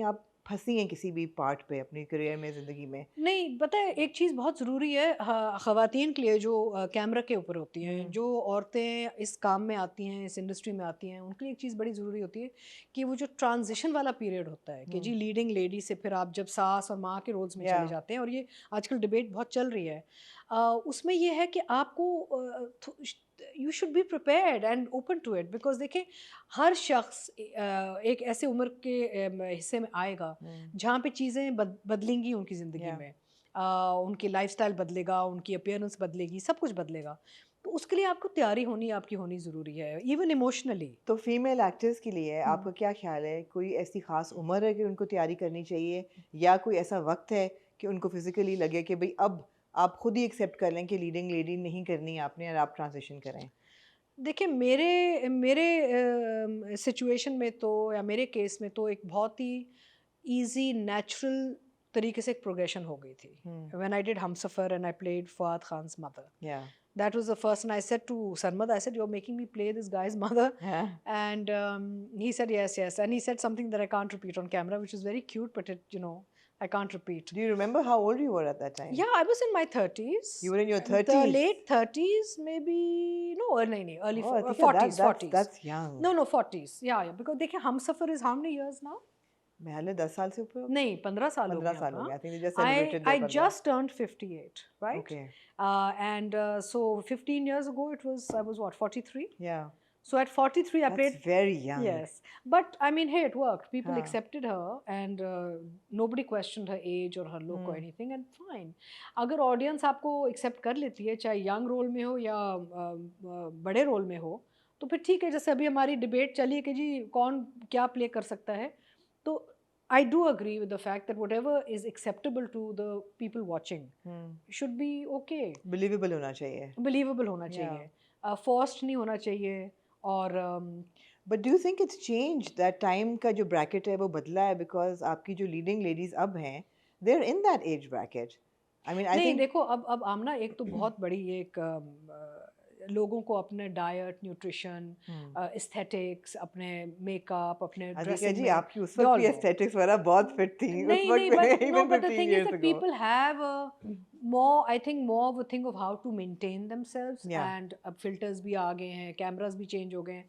आप फँसी हैं किसी भी पार्ट पे अपनी करियर में, ज़िंदगी में? नहीं, पता है एक चीज़ बहुत ज़रूरी है ख़वातीन के लिए जो कैमरा के ऊपर होती हैं, हुँ, जो औरतें इस काम में आती हैं, इस इंडस्ट्री में आती हैं, उनके लिए एक चीज़ बड़ी ज़रूरी होती है कि वो जो ट्रांज़िशन वाला पीरियड होता है कि हुँ, जी लीडिंग लेडी से फिर आप जब सास और माँ के रोल्स में या चले जाते हैं और ये आजकल डिबेट बहुत चल रही है। उसमें ये है कि आपको you should be prepared and open to it because देखिए हर शख़्स एक ऐसे उम्र के हिस्से में आएगा हुँ, जहाँ पे चीज़ें बदलेंगी उनकी ज़िंदगी या में। उनकी लाइफ़स्टाइल बदलेगा, उनकी अपीयरेंस बदलेगी, सब कुछ बदलेगा। तो उसके लिए आपको तैयारी होनी आपकी होनी ज़रूरी है, इवन इमोशनली। तो फीमेल एक्टर्स के लिए हुँ। आपका क्या ख़्याल है? कोई ऐसी ख़ास उम्र है कि उनको तैयारी करनी चाहिए या कोई ऐसा वक़्त है कि उनको फ़िज़िकली लगे कि भई अब आप खुद ही एक्सेप्ट कर लें कि लीडिंग लेडी नहीं करनी है आपने और आप ट्रांज़िशन करें? देखिए मेरे मेरे सिचुएशन में तो या मेरे केस में तो एक बहुत ही ईज़ी नेचुरल तरीके से एक प्रोग्रेशन हो गई थी। Hmm, when I did Humsafar and I played Fawad Khan's mother. Yeah That was the first, and I said to Sarmad, I said, "You're making me play this guy's mother," हाँ, and he said, "Yes, yes," and he said something that I can't repeat on camera, which is very cute, but I can't repeat. Do you remember how old you were at that time? Yeah, I was in my 30s, You were in your the 30s? late 30s, maybe no, no, early Oh, I think yeah, 40s, 40s. that's young. No, no, 40s. Yeah, because देखिए Humsafar is how many years now? पहले 10 साल से ऊपर हो गए? नहीं 15 साल हो 15 गए अब साल हो हाँ। गए। I think they just I celebrated there I 15th. just turned 58, right? Okay, And so 15 years ago it was I was what 43. या So at 43 I that's played. Very young. Yes, but I mean, hey, it worked. People हाँ, accepted her, and nobody questioned her age or her look or hmm, anything, and fine. अगर audience आपको accept कर लेती है, चाहे young role में हो या बड़े रोल में हो, तो फिर ठीक है। जैसे अभी हमारी डिबेट चली है कि जी कौन क्या प्ले कर सकता है, तो I do agree with the fact that whatever is acceptable to the people watching hmm, should be okay, believable होना चाहिए. believable होना या चाहिए, forced नहीं होना चाहिए और but do you think it's changed that time का जो ब्रैकेट है वो बदला है बिकॉज़ आपकी जो लीडिंग लेडीज़ अब हैं, they are in that age bracket. I mean I नहीं थिंक देखो अब आमना एक तो बहुत बड़ी एक लोगों को अपने डाइट, न्यूट्रिशन, हुँ. एस्थेटिक्स, अपने मेकअप, अपने अधिका ड्रेसिंग जी में आपकी उस वी वक़्त ऑल की नो। एस्थेटिक्स वगैरह बहुत फिट थी उस नहीं, नहीं, वक़्त but में no, even but the 15 thing is years that ago. people have more, I think more of a thing of how to maintain themselves, या and अब filters भी आ गए हैं, कैमरास भी चेंज हो गए हैं।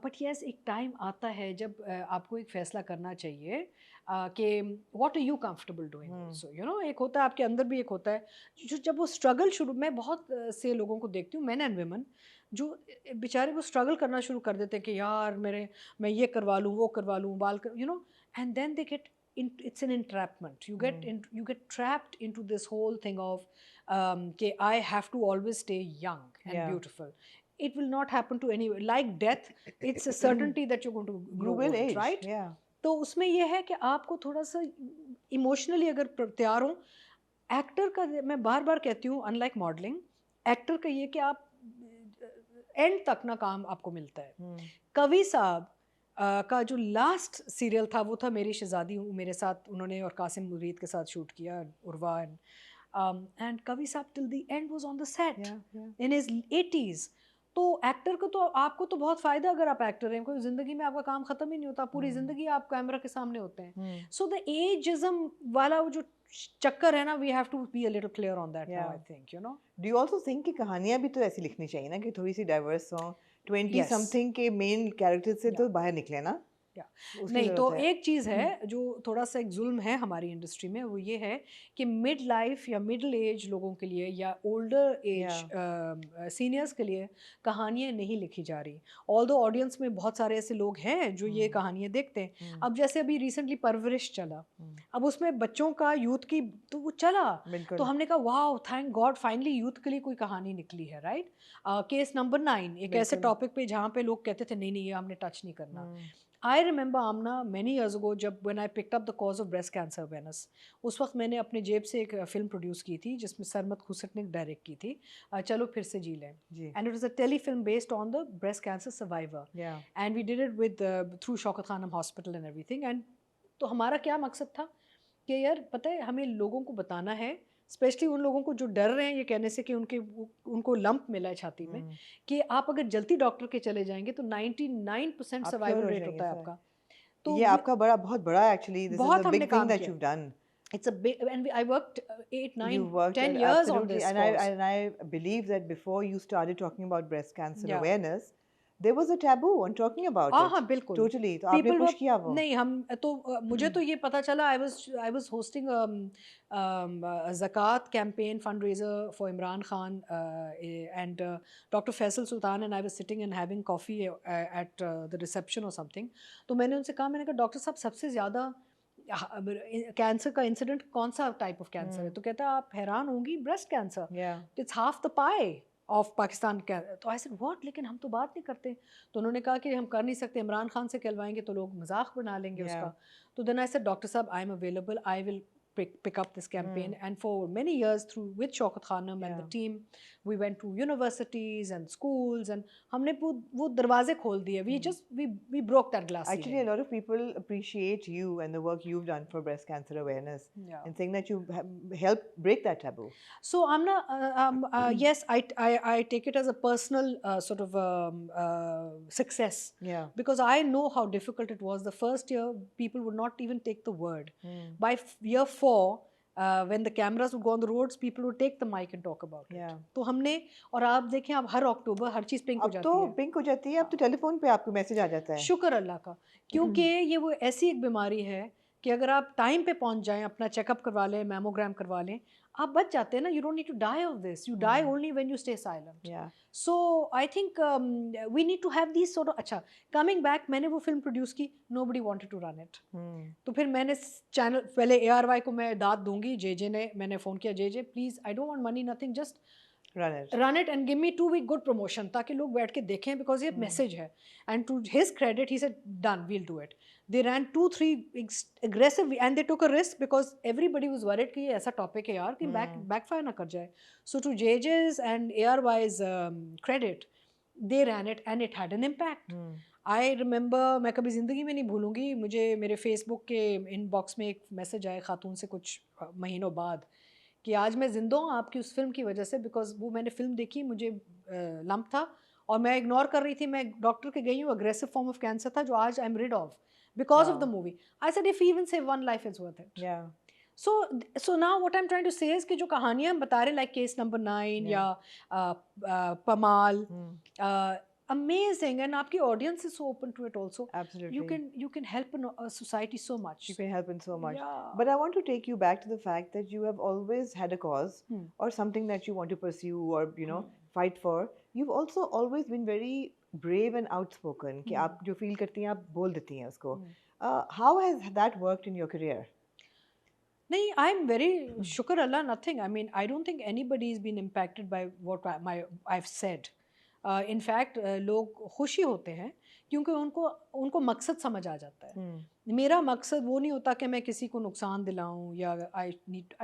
बट यस एक टाइम आता है जब आपको एक फैसला करना चाहिए कि what are you comfortable doing hmm, also, एक होता है आपके अंदर भी एक होता है जो जब वो स्ट्रगल शुरू मैं बहुत से लोगों को देखती हूँ, मेन एंड वुमेन, जो बेचारे वो स्ट्रगल करना शुरू कर देते हैं कि यार मेरे मैं ये करवा लूँ, वो करवा लूँ, बाल कर and then they get it's an entrapment. Hmm, You get trapped into this whole thing of कि I have to always stay young and या beautiful. It will not happen to anyone. Like death, it's a certainty that you're going to you grow will old, age. right? या तो उसमें ये है कि आपको थोड़ा सा इमोशनली अगर तैयार हो। एक्टर का मैं बार बार कहती हूँ अनलाइक मॉडलिंग, एक्टर का ये कि आप एंड तक ना काम आपको मिलता है। हुँ, कवि साहब का जो लास्ट सीरियल था वो था मेरी शहजादी हूँ मेरे साथ, उन्होंने और कासिम मुरीद के साथ शूट किया, उर्वा एंड कवि साहब till the end was on the set या इन हिज 80s। तो एक्टर को तो आपको तो बहुत फायदा अगर आप एक्टर हैं, कोई जिंदगी में आपका काम खत्म ही नहीं होता, पूरी हुँ, जिंदगी आप कैमरा के सामने होते हैं। हुँ, सो द एजिज्म वाला वो जो चक्कर है ना, we have to be a little clear on that yeah now I think. Do you also think कि कहानियाँ भी तो ऐसी लिखनी चाहिए ना कि थोड़ी-सी डाइवर्स हों? 20 यस, समथिंग के मेन कैरेक्टर से या तो बाहर निकले ना, या उसकी नहीं तो ज़रूरत है. एक चीज़ है जो थोड़ा-सा एक ज़ुल्म है हमारी इंडस्ट्री में, वो ये है कि मिड लाइफ़ या मिडल एज लोगों के लिए या ओल्डर या एज सीनियर्स के लिए कहानियाँ नहीं लिखी जा रही। ऑल्दो ऑडियंस में बहुत सारे ऐसे लोग हैं जो ये हुँ, कहानियाँ देखते हैं। हुँ, अब जैसे अभी रिसेंटली परवरिश चला, हुँ, अब उसमें बच्चों का यूथ की तो वो चला, तो बिल्कुल, हमने कहा wow! Thank God finally youth के लिए कोई कहानी निकली है, राइट? केस नंबर 9 एक ऐसे बिल्कुल. टॉपिक पे जहाँ पे लोग कहते थे नहीं, ये हमने टच नहीं करना। Hmm, I remember Amna many years ago जब when I picked up the cause of breast cancer awareness, उस वक्त मैंने अपने जेब से एक फिल्म प्रोड्यूस की थी जिसमें सरमद खुसट ने डायरेक्ट की थी, चलो फिर से जी लें। जी, and it was a telefilm based on the breast cancer survivor, yeah and we did it with through Shaukat Khanum hospital and everything. And तो हमारा क्या मकसद था कि यार पता है हमें लोगों को बताना है, स्पेशली उन लोगों को जो डर रहे हैं ये कहने से कि उनको लंप मिला है छाती में, हुँ, कि आप अगर जल्दी डॉक्टर के चले जाएंगे तो 99% आप क्योर सर्वाइवल हो रेट जाएँगे होता है सर. आपका। तो ये आपका बहुत बड़ा एक्चुअली, दिस इज बहुत अ हमने बिग थिंग काम दैट किया। you've done. It's a big, and I worked 8 You 9 worked 10 years on absolutely, this and cause. I believe that before you started talking about breast cancer Yeah. awareness, there was a taboo on talking about हाँ it. हाँ बिल्कुल। Totally. तो आपने people were, push किया वो? नहीं हम तो मुझे तो ये पता चला, I was hosting zakat campaign fundraiser for Imran Khan and doctor Faisal Sultan and I was sitting and having coffee at the reception और समथिंग। तो मैंने उनसे कहा, मैंने कहा डॉक्टर साहब सबसे ज़्यादा कैंसर का इंसिडेंट कौन सा टाइप ऑफ कैंसर है? तो कहता है आप हैरान होंगी, breast cancer, Yeah. It's half the pi of Pakistan. क्या तो आई सेड व्हाट, लेकिन हम तो बात नहीं करते। तो उन्होंने कहा कि हम कर नहीं सकते, इमरान खान से कहलवाएंगे तो लोग मजाक बना लेंगे Yeah. उसका। तो देन आई सेड डॉक्टर साहब I am available, I will pick up this campaign. And for many years through with Shaukat Khanum and the Yeah. team, we went to universities and schools and हमने वो दरवाजे खोल दिए। We broke that glass Actually, a ceiling. lot of people appreciate you and the work you've done for breast cancer awareness, Yeah. and saying that you helped break that taboo. So I'm not. Yes, I take it as a personal sort of success, Yeah. because I know how difficult it was. The first year, people would not even take the word. By year 4, when the cameras would go on the roads, people would take the mic and talk about it. Yeah. तो हमने, और आप देखें अब हर अक्टूबर हर चीज़ pink हो अब जाती तो है। पिंक हो जाती है, अब तो टेलीफोन पे आपको मैसेज आ जाता है। शुक्र अल्लाह का, क्योंकि ये वो ऐसी एक बीमारी है कि अगर आप टाइम पे पहुंच जाएं, अपना चेकअप करवा लें, मैमोग्राम करवा लें, आप बच जाते हैं ना। You don't need to die of this, you die only when you stay silent. Yeah. So I think we need to have this sort of. अच्छा, कमिंग बैक, मैंने वो फिल्म प्रोड्यूस की, nobody wanted to run it. तो फिर मैंने channel, पहले ARY को मैं दाद दूंगी, JJ ने, मैंने फ़ोन किया, JJ please, I don't want money nothing, just run it and give me 2 week good promotion, ताकि लोग बैठ के देखें, because ये मैसेज है। And to his credit, he said done, we'll do it. They ran 2-3 aggressive and they took a risk because everybody was worried कि ये ऐसा topic है यार कि backfire ना कर जाए। So to JJ's and ARY's credit, they ran it and it had an impact. I remember, मैं कभी ज़िंदगी में नहीं भूलूंगी, मुझे मेरे फेसबुक के इनबॉक्स में एक मैसेज आया खातून से कुछ महीनों बाद कि आज मैं जिंदा हूँ आपकी उस फिल्म की वजह से, बिकॉज वो मैंने फिल्म देखी, मुझे लंप था और मैं इग्नोर कर रही थी, मैं डॉक्टर के गई हूँ, अग्रेसिव फॉर्म ऑफ कैंसर था जो आज I am rid of because of the movie. I said if even save one life is worth it. So now what I am trying to say is कि जो कहानियां हम बता रहे हैं, लाइक केस नंबर 9 या पमाल, amazing, and आपकी audience is so open to it also. Absolutely. You can help a society so much. You can help in so much. Yeah. But I want to take you back to the fact that you have always had a cause or something that you want to pursue or fight for. You've also always been very brave and outspoken कि आप जो feel करती हैं आप बोल देती हैं उसको. How has that worked in your career? नहीं, I'm very शुक्र अल्लाह, nothing. I mean, I don't think anybody has been impacted by what I've said. In fact, लोग खुशी होते हैं क्योंकि उनको मकसद समझ आ जाता है। मेरा मकसद वो नहीं होता कि मैं किसी को नुकसान दिलाऊं या I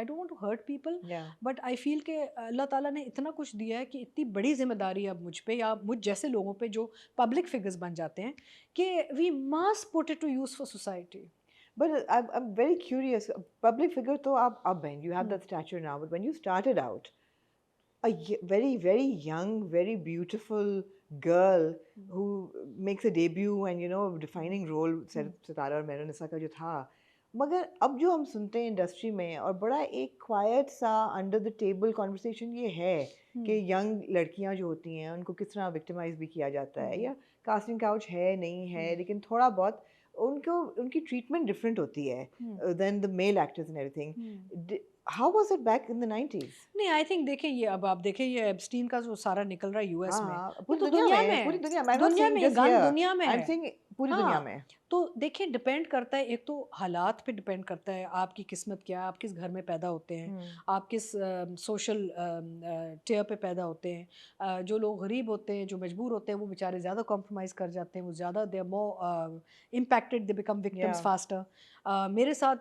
don't want to hurt people, but I feel कि अल्लाह ताला ने इतना कुछ दिया है कि इतनी बड़ी जिम्मेदारी अब मुझ पे या मुझ जैसे लोगों पे जो पब्लिक फिगर्स बन जाते हैं कि we must put it to use for society. But I'm very curious. Public figure तो आप अब हैं, you have that stature now. But when you started out, very, very young, very beautiful girl who makes a debut and defining role सितारा और मेहरुनिसा का जो था, मगर अब जो हम सुनते हैं इंडस्ट्री में और बड़ा एक क्वाइट सा अंडर द टेबल कॉन्वर्सेशन ये है कि यंग लड़कियां जो होती हैं उनको किस तरह विक्टिमाइज भी किया जाता है, या कास्टिंग काउच है नहीं है, लेकिन थोड़ा बहुत उनकी ट्रीटमेंट डिफरेंट होती है then the male actors and everything. How was it back in the 90s? नहीं, आई थिंक देखें, ये अब आप देखें, ये एप्स्टीन का जो सारा निकल रहा है यूएस में, पूरी तो दुनिया में, पूरी दुनिया में, दुनिया में है। पूरी दुनिया में तो देखें, डिपेंड करता है, एक तो हालात पे डिपेंड करता है, आपकी किस्मत क्या है, आप किस घर में पैदा होते हैं, आप किस सोशल टियर पे पैदा होते हैं। जो लोग गरीब होते हैं, जो मजबूर होते हैं, वो बेचारे ज़्यादा कॉम्प्रोमाइज़ कर जाते हैं, वो ज़्यादा they are more impacted, they become victims faster. मेरे साथ